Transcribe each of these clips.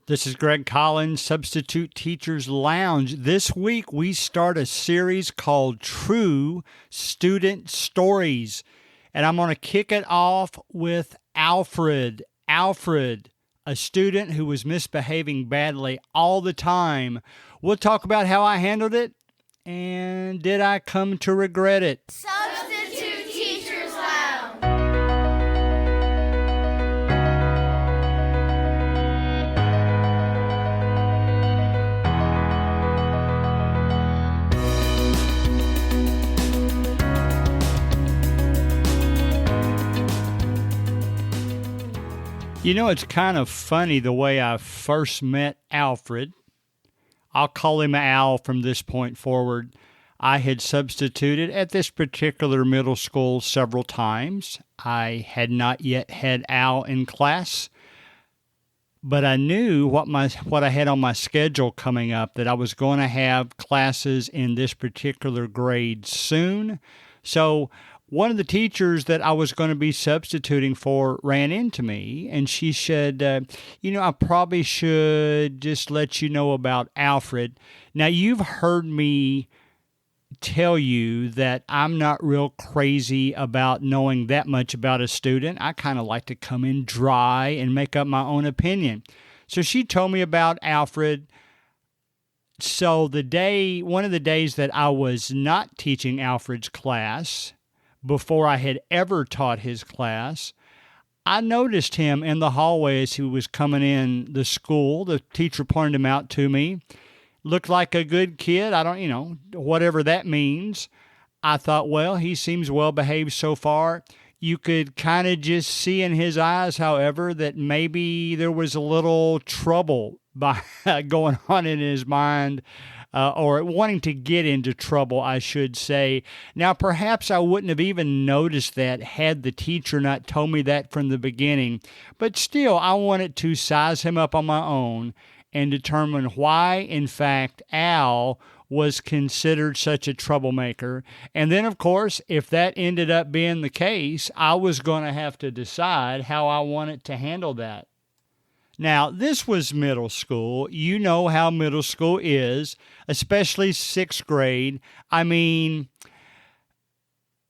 This is Greg Collins, Substitute Teachers Lounge. This week we start a series called True Student Stories. And I'm going to kick it off with Alfred. Alfred, a student who was misbehaving badly all the time. We'll talk about how I handled it and did I come to regret it. Substitute Teachers Lounge. You know, it's kind of funny the way I first met Alfred. I'll call him Al from this point forward. I had substituted at this particular middle school several times. I had not yet had Al in class, but I knew what I had on my schedule coming up, that I was going to have classes in this particular grade soon. So one of the teachers that I was going to be substituting for ran into me, and she said, I probably should just let you know about Alfred. Now, you've heard me tell you that I'm not real crazy about knowing that much about a student. I kind of like to come in dry and make up my own opinion. So she told me about Alfred. So one of the days that I was not teaching Alfred's class, before I had ever taught his class, I noticed him in the hallway as he was coming in the school. The teacher pointed him out to me. Looked like a good kid. Whatever that means. I thought, well, he seems well behaved so far. You could kind of just see in his eyes, however, that maybe there was a little trouble going on in his mind. Or wanting to get into trouble, I should say. Now, perhaps I wouldn't have even noticed that had the teacher not told me that from the beginning. But still, I wanted to size him up on my own and determine why, in fact, Al was considered such a troublemaker. And then, of course, if that ended up being the case, I was going to have to decide how I wanted to handle that. Now, this was middle school. You know how middle school is, especially sixth grade. I mean,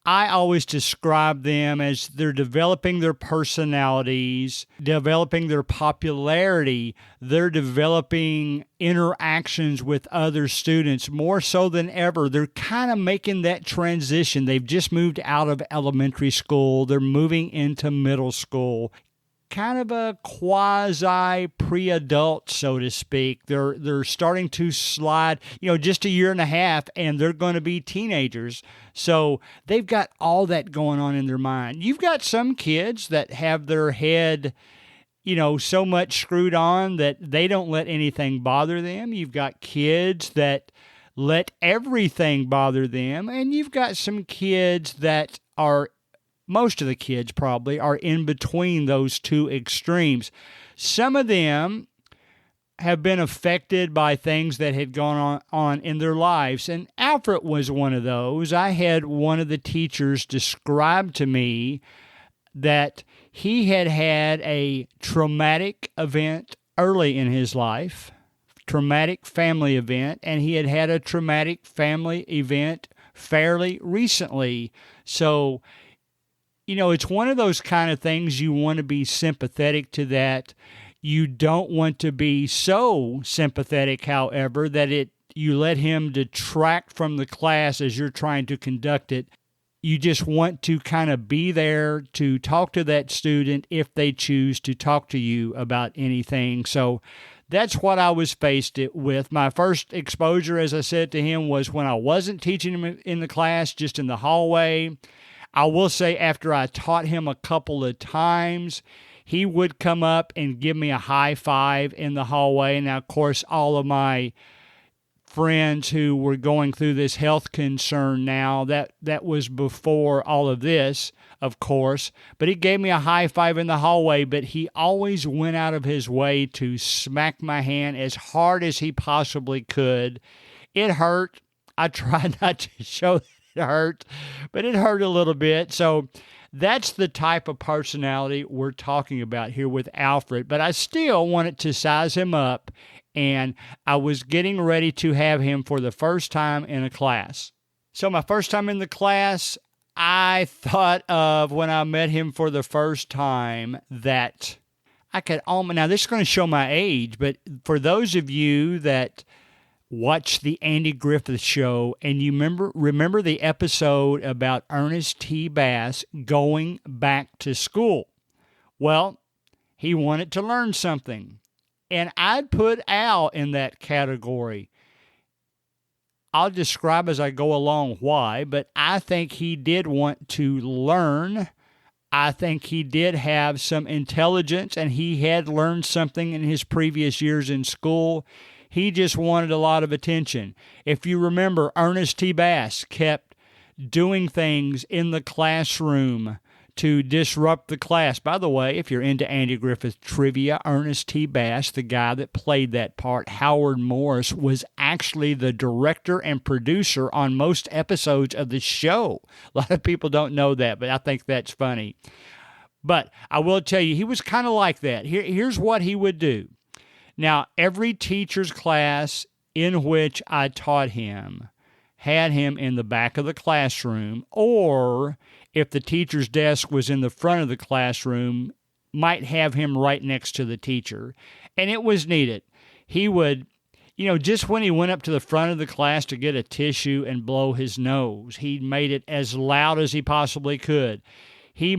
I always describe them as they're developing their personalities, developing their popularity. They're developing interactions with other students more so than ever. They're kind of making that transition. They've just moved out of elementary school. They're moving into middle school. Kind of a quasi pre-adult, so to speak. They're starting to slide, just a year and a half, and they're going to be teenagers. So they've got all that going on in their mind. You've got some kids that have their head, so much screwed on that they don't let anything bother them. You've got kids that let everything bother them, and you've got some kids that are most of the kids probably are in between those two extremes. Some of them have been affected by things that had gone on in their lives, and Alfred was one of those. I had one of the teachers describe to me that he had had a traumatic event early in his life, traumatic family event, and he had had a traumatic family event fairly recently. So it's one of those kind of things you want to be sympathetic to that. You don't want to be so sympathetic, however, that you let him detract from the class as you're trying to conduct it. You just want to kind of be there to talk to that student if they choose to talk to you about anything. So that's what I was faced with. My first exposure, as I said to him, was when I wasn't teaching him in the class, just in the hallway. I will say after I taught him a couple of times, he would come up and give me a high five in the hallway. Now, of course, all of my friends who were going through this health concern now, that was before all of this, of course. But he gave me a high five in the hallway, but he always went out of his way to smack my hand as hard as he possibly could. It hurt. I tried not to show hurt, but it hurt a little bit. So that's the type of personality we're talking about here with Alfred. But I still wanted to size him up, and I was getting ready to have him for the first time in a class. So my first time in the class, I thought of when I met him for the first time that I could almost, now this is going to show my age, but for those of you that watch the Andy Griffith Show and you remember the episode about Ernest T. Bass going back to school. Well, he wanted to learn something, and I'd put Al in that category. I'll describe as I go along why, but I think he did want to learn. I think he did have some intelligence, and he had learned something in his previous years in school. He just wanted a lot of attention. If you remember, Ernest T. Bass kept doing things in the classroom to disrupt the class. By the way, if you're into Andy Griffith trivia, Ernest T. Bass, the guy that played that part, Howard Morris, was actually the director and producer on most episodes of the show. A lot of people don't know that, but I think that's funny. But I will tell you, he was kind of like that. Here's what he would do. Now, every teacher's class in which I taught him had him in the back of the classroom, or if the teacher's desk was in the front of the classroom, might have him right next to the teacher. And it was needed. He would, just when he went up to the front of the class to get a tissue and blow his nose, he made it as loud as he possibly could. He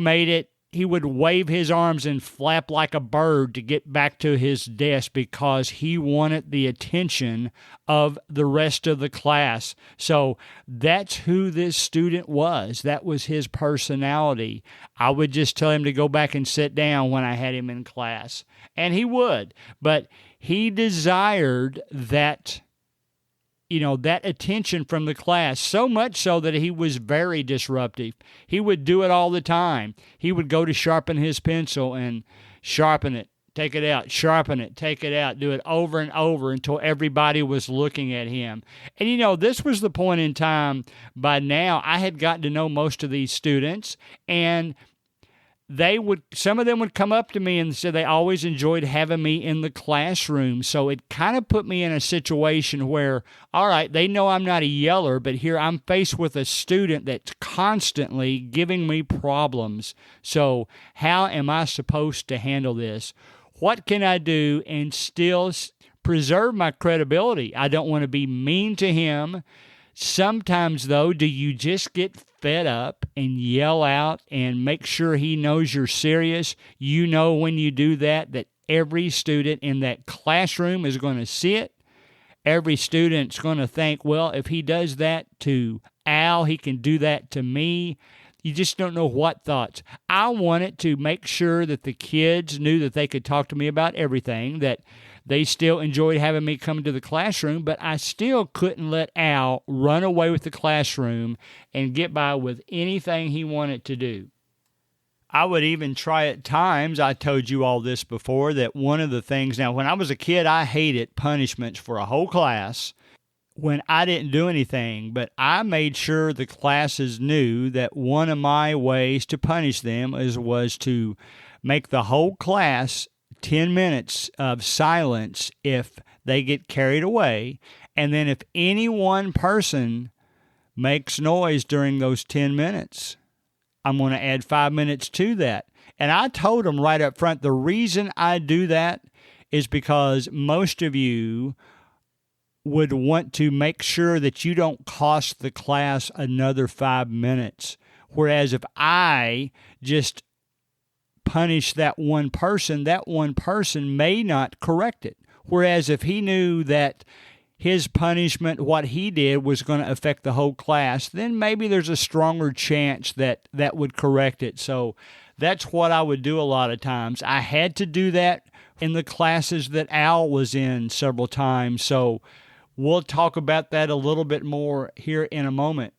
would wave his arms and flap like a bird to get back to his desk because he wanted the attention of the rest of the class. So that's who this student was. That was his personality. I would just tell him to go back and sit down when I had him in class. And he would. But he desired that attention from the class, so much so that he was very disruptive. He would do it all the time. He would go to sharpen his pencil and sharpen it, take it out, sharpen it, take it out, do it over and over until everybody was looking at him. And this was the point in time. By now, I had gotten to know most of these students, and some of them would come up to me and say they always enjoyed having me in the classroom. So it kind of put me in a situation where, all right, they know I'm not a yeller, but here I'm faced with a student that's constantly giving me problems. So how am I supposed to handle this? What can I do and still preserve my credibility? I don't want to be mean to him. Sometimes, though, do you just get fed up and yell out and make sure he knows you're serious? When you do that every student in that classroom is going to see it. Every student's going to think, well, if he does that to Al, he can do that to me. You just don't know what thoughts. I wanted to make sure that the kids knew that they could talk to me about everything, that they still enjoyed having me come to the classroom, but I still couldn't let Al run away with the classroom and get by with anything he wanted to do. I would even try at times, I told you all this before, that one of the things, now when I was a kid, I hated punishments for a whole class when I didn't do anything, but I made sure the classes knew that one of my ways to punish them was to make the whole class 10 minutes of silence if they get carried away. And then if any one person makes noise during those 10 minutes, I'm going to add 5 minutes to that. And I told them right up front, the reason I do that is because most of you would want to make sure that you don't cost the class another 5 minutes. Whereas if I just punish that one person may not correct it. Whereas if he knew that his punishment, what he did, was going to affect the whole class, then maybe there's a stronger chance that would correct it. So that's what I would do a lot of times. I had to do that in the classes that Al was in several times. So we'll talk about that a little bit more here in a moment.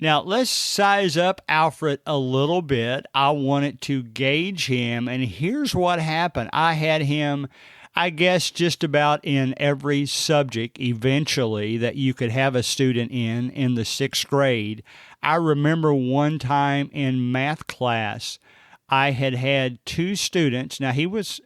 Now, let's size up Alfred a little bit. I wanted to gauge him, and here's what happened. I I guess just about in every subject eventually that you could have a student in the 6th grade. I remember one time in math class, I had 2 students. Now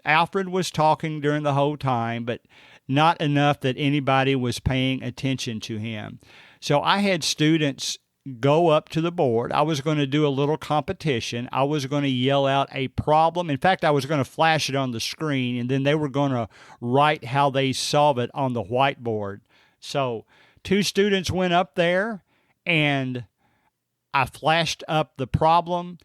Alfred was talking during the whole time, but not enough that anybody was paying attention to him. So I had students go up to the board. I was going to do a little competition. I was going to yell out a problem. In fact, I was going to flash it on the screen, and then they were going to write how they solve it on the whiteboard. So 2 students went up there, and I flashed up the problem,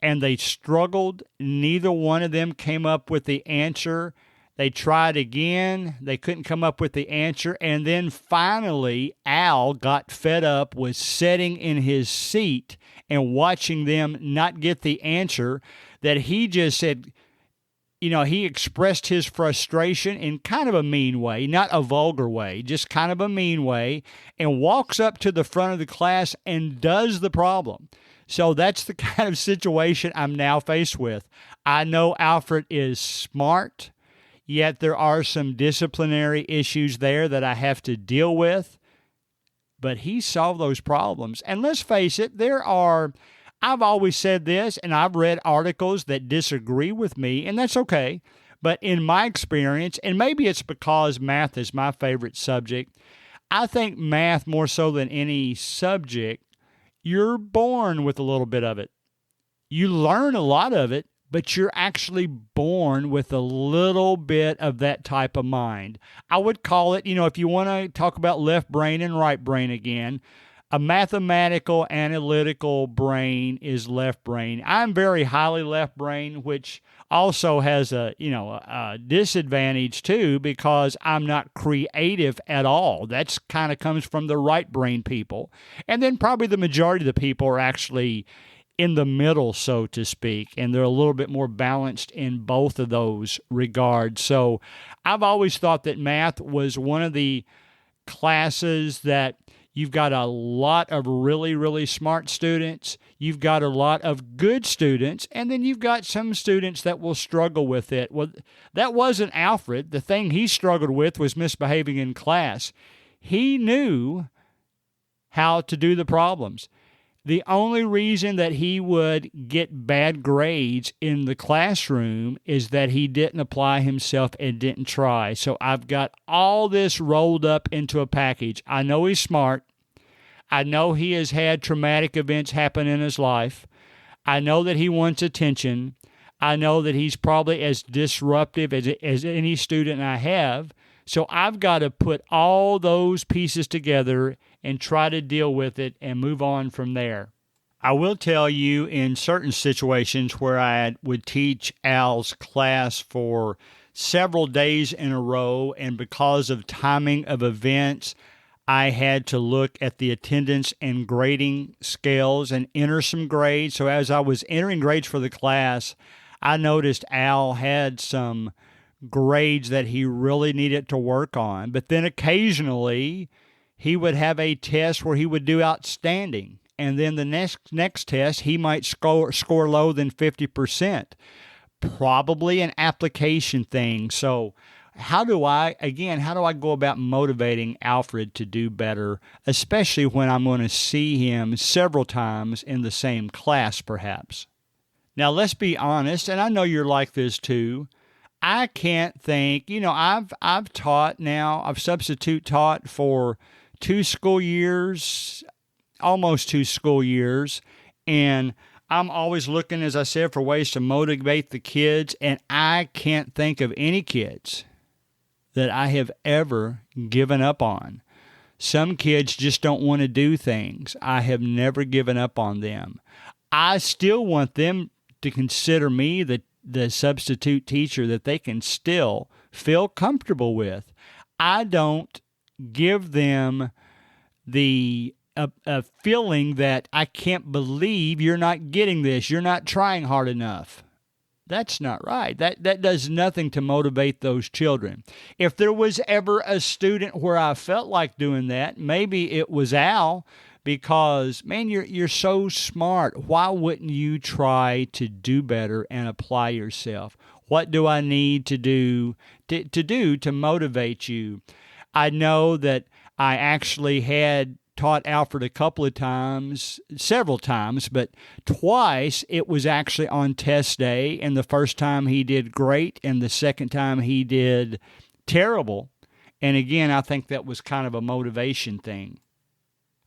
and they struggled. Neither one of them came up with the answer. They tried again. They couldn't come up with the answer. And then finally, Al got fed up with sitting in his seat and watching them not get the answer, that he just said, he expressed his frustration in kind of a mean way, not a vulgar way, just kind of a mean way, and walks up to the front of the class and does the problem. So that's the kind of situation I'm now faced with. I know Alfred is smart, yet there are some disciplinary issues there that I have to deal with. But he solved those problems. And let's face it, I've always said this, and I've read articles that disagree with me, and that's okay. But in my experience, and maybe it's because math is my favorite subject, I think math more so than any subject, you're born with a little bit of it. You learn a lot of it, but you're actually born with a little bit of that type of mind. I would call it, if you want to talk about left brain and right brain again, a mathematical, analytical brain is left brain. I'm very highly left brain, which also has a disadvantage too, because I'm not creative at all. That's kind of comes from the right brain people. And then probably the majority of the people are actually in the middle, so to speak, and they're a little bit more balanced in both of those regards. So I've always thought that math was one of the classes that you've got a lot of really, really smart students, you've got a lot of good students, and then you've got some students that will struggle with it. Well, that wasn't Alfred. The thing he struggled with was misbehaving in class. He knew how to do the problems. The only reason that he would get bad grades in the classroom is that he didn't apply himself and didn't try. So I've got all this rolled up into a package. I know he's smart. I know he has had traumatic events happen in his life. I know that he wants attention. I know that he's probably as disruptive as any student I have. So I've got to put all those pieces together and try to deal with it and move on from there. I will tell you, in certain situations where I would teach Al's class for several days in a row, and because of timing of events, I had to look at the attendance and grading scales and enter some grades. So as I was entering grades for the class, I noticed Al had some grades that he really needed to work on. But then occasionally he would have a test where he would do outstanding. And then the next test, he might score lower than 50%. Probably an application thing. So how do I go about motivating Alfred to do better, especially when I'm going to see him several times in the same class, perhaps? Now, let's be honest, and I know you're like this too. I can't think, I've taught now, I've substitute taught for 2 school years, almost 2 school years, and I'm always looking, as I said, for ways to motivate the kids, and I can't think of any kids that I have ever given up on. Some kids just don't want to do things. I have never given up on them. I still want them to consider me the substitute teacher that they can still feel comfortable with. I don't give them the a feeling that I can't believe you're not getting this, you're not trying hard enough. That's not right. That does nothing to motivate those children. If there was ever a student where I felt like doing that, maybe it was Al, because, man, you're so smart. Why wouldn't you try to do better and apply yourself? What do I need to do to motivate you? I know that I actually had taught Alfred a couple of times, several times, but twice it was actually on test day, and the first time he did great, and the second time he did terrible. And again, I think that was kind of a motivation thing.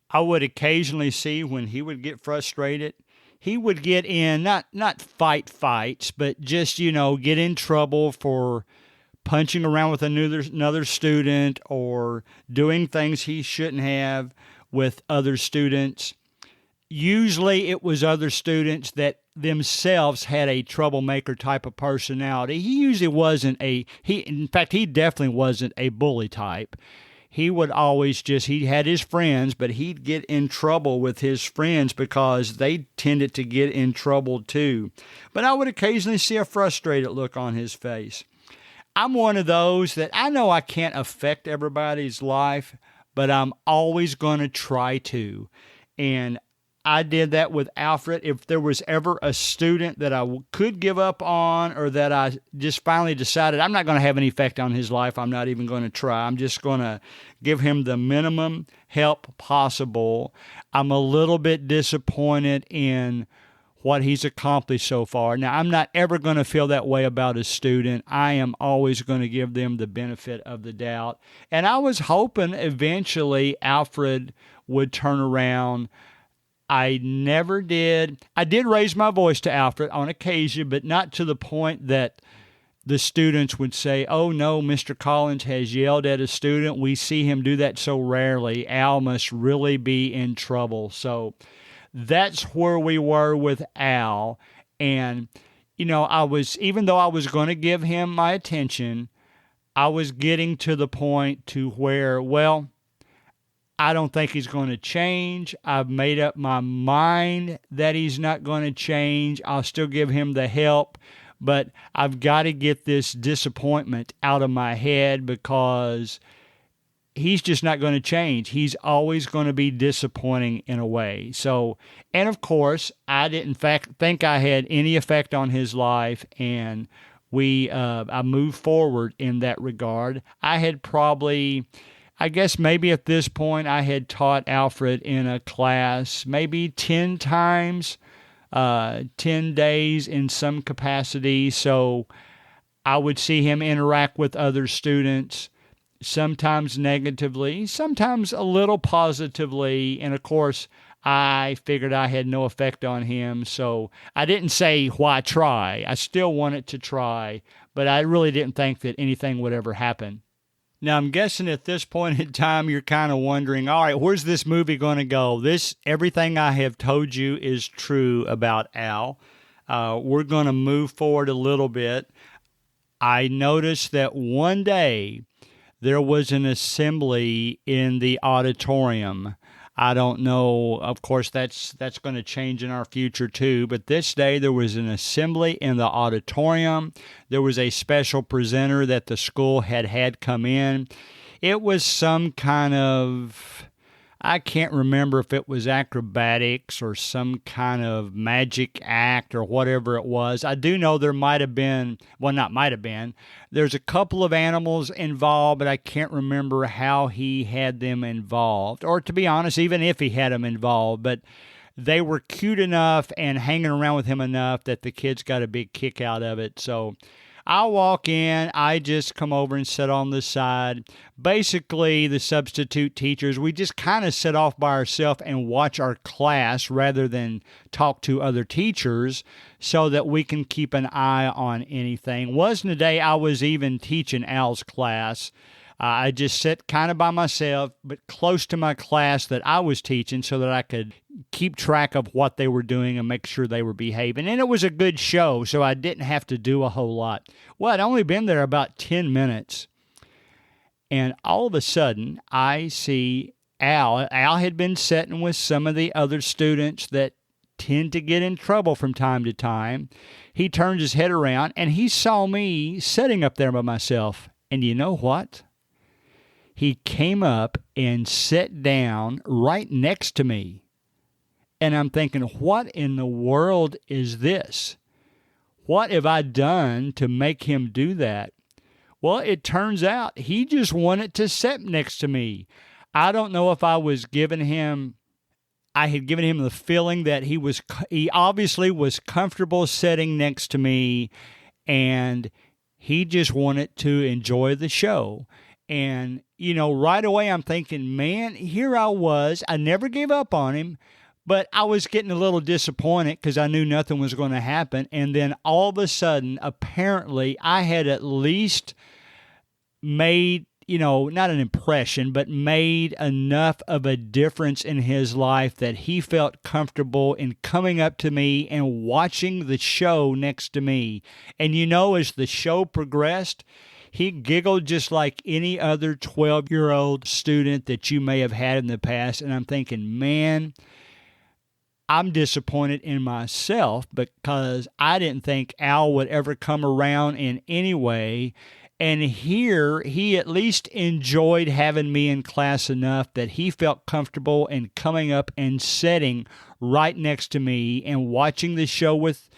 I would occasionally see when he would get frustrated, he would get in, not fights, but just, get in trouble for punching around with another student or doing things he shouldn't have with other students. Usually it was other students that themselves had a troublemaker type of personality. He usually wasn't in fact, he definitely wasn't a bully type. He would always he had his friends, but he'd get in trouble with his friends because they tended to get in trouble too. But I would occasionally see a frustrated look on his face. I'm one of those that I know I can't affect everybody's life, but I'm always going to try to. And I did that with Alfred. If there was ever a student that I could give up on, or that I just finally decided I'm not going to have any effect on his life, I'm not even going to try. I'm just going to give him the minimum help possible. I'm a little bit disappointed in what he's accomplished so far. Now, I'm not ever going to feel that way about a student. I am always going to give them the benefit of the doubt. And I was hoping eventually Alfred would turn around. I never did. I did raise my voice to Alfred on occasion, but not to the point that the students would say, "Oh no, Mr. Collins has yelled at a student. We see him do that so rarely. Al must really be in trouble." So that's where we were with Al. And, even though I was going to give him my attention, I was getting to the point to where, I don't think he's going to change. I've made up my mind that he's not going to change. I'll still give him the help, but I've got to get this disappointment out of my head because he's just not going to change. He's always going to be disappointing in a way. So, and of course, I didn't think I had any effect on his life, and I moved forward in that regard. I had probably, I guess maybe at this point, I had taught Alfred in a class maybe 10 times, 10 days in some capacity. So I would see him interact with other students, sometimes negatively, sometimes a little positively. And of course, I figured I had no effect on him. So I didn't say, why try? I still wanted to try, but I really didn't think that anything would ever happen. Now, I'm guessing at this point in time, you're kind of wondering, all right, where's this movie going to go? Everything I have told you is true about Al. We're going to move forward a little bit. I noticed that one day there was an assembly in the auditorium. I don't know, of course, that's going to change in our future too, but this day there was an assembly in the auditorium. There was a special presenter that the school had come in. It was some kind of, I can't remember if it was acrobatics or some kind of magic act or whatever it was. I do know there might have been, there's a couple of animals involved, but I can't remember how he had them involved. Or to be honest, even if he had them involved, but they were cute enough and hanging around with him enough that the kids got a big kick out of it. So I walk in, I just come over and sit on the side. Basically, the substitute teachers, we just kind of sit off by ourselves and watch our class rather than talk to other teachers so that we can keep an eye on anything. Wasn't a day I was even teaching Al's class. I just sit kind of by myself, but close to my class that I was teaching so that I could keep track of what they were doing and make sure they were behaving. And it was a good show, so I didn't have to do a whole lot. Well, I'd only been there about 10 minutes. And all of a sudden, I see Al. Al had been sitting with some of the other students that tend to get in trouble from time to time. He turned his head around, and he saw me sitting up there by myself. And you know what? He came up and sat down right next to me. And I'm thinking, what in the world is this? What have I done to make him do that? Well, it turns out he just wanted to sit next to me. I don't know if I had given him the feeling that he obviously was comfortable sitting next to me, and he just wanted to enjoy the show. And, right away I'm thinking, man, here I was. I never gave up on him, but I was getting a little disappointed because I knew nothing was going to happen. And then all of a sudden, apparently, I had at least made, not an impression, but made enough of a difference in his life that he felt comfortable in coming up to me and watching the show next to me. And as the show progressed, he giggled just like any other 12-year-old student that you may have had in the past. And I'm thinking, man, I'm disappointed in myself because I didn't think Al would ever come around in any way. And here, he at least enjoyed having me in class enough that he felt comfortable in coming up and sitting right next to me and watching the show with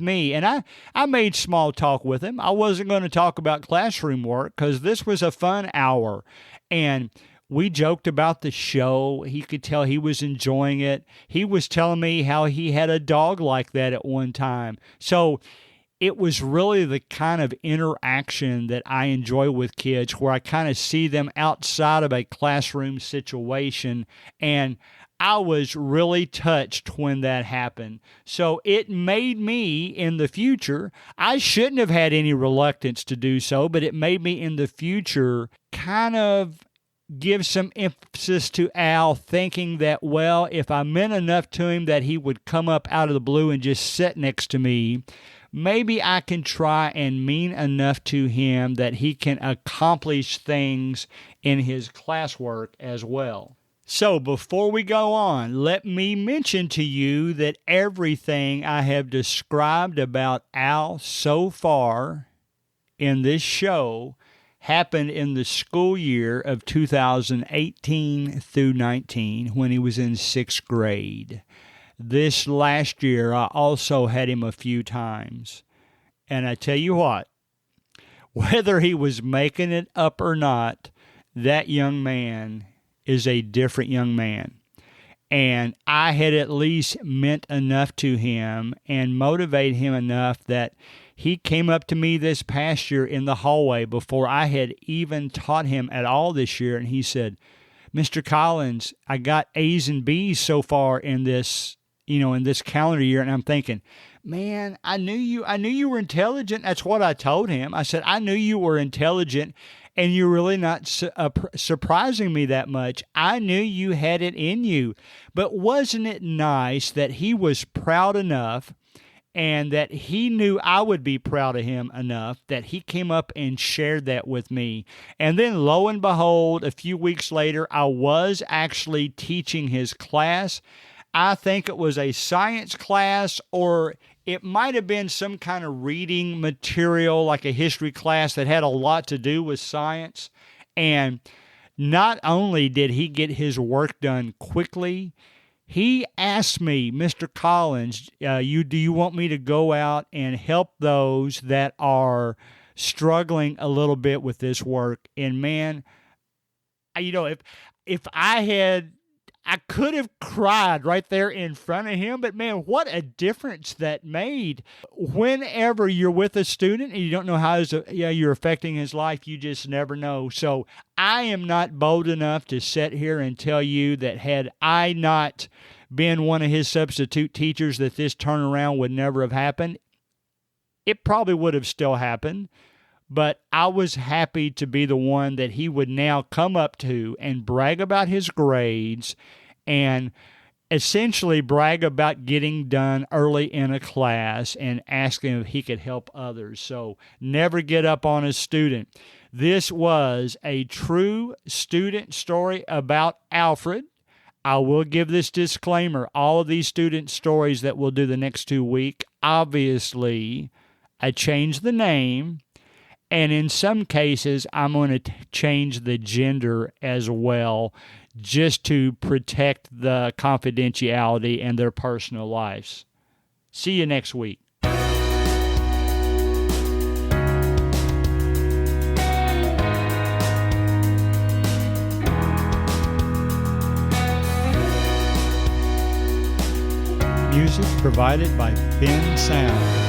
me. And I made small talk with him. I wasn't going to talk about classroom work because this was a fun hour. And we joked about the show. He could tell he was enjoying it. He was telling me how he had a dog like that at one time. So it was really the kind of interaction that I enjoy with kids where I kind of see them outside of a classroom situation, and I was really touched when that happened. So it made me in the future, I shouldn't have had any reluctance to do so, but it made me in the future kind of give some emphasis to Al, thinking that, well, if I meant enough to him that he would come up out of the blue and just sit next to me, maybe I can try and mean enough to him that he can accomplish things in his classwork as well. So before we go on, let me mention to you that everything I have described about Al so far in this show happened in the school year of 2018 through 19 when he was in 6th grade. This last year, I also had him a few times. And I tell you what, whether he was making it up or not, that young man is a different young man. And I had at least meant enough to him and motivated him enough that he came up to me this past year in the hallway before I had even taught him at all this year. And he said, Mr. Collins, I got A's and B's so far in this calendar year. And I'm thinking, man, I knew you were intelligent. That's what I told him. I said, I knew you were intelligent and you're really not surprising me that much. I knew you had it in you. But wasn't it nice that he was proud enough and that he knew I would be proud of him enough that he came up and shared that with me? And then lo and behold, a few weeks later, I was actually teaching his class. I think it was a science class, or it might have been some kind of reading material like a history class that had a lot to do with science. And not only did he get his work done quickly, he asked me, Mr. Collins, do you want me to go out and help those that are struggling a little bit with this work? And man, if I could have cried right there in front of him, but man, what a difference that made. Whenever you're with a student and you don't know how you're affecting his life, you just never know. So I am not bold enough to sit here and tell you that had I not been one of his substitute teachers, that this turnaround would never have happened. It probably would have still happened. But I was happy to be the one that he would now come up to and brag about his grades and essentially brag about getting done early in a class and asking if he could help others. So never get up on a student. This was a true student story about Alfred. I will give this disclaimer. All of these student stories that we'll do the next 2 weeks, obviously, I changed the name. And in some cases, I'm going to change the gender as well, just to protect the confidentiality and their personal lives. See you next week. music provided by Ben Sound.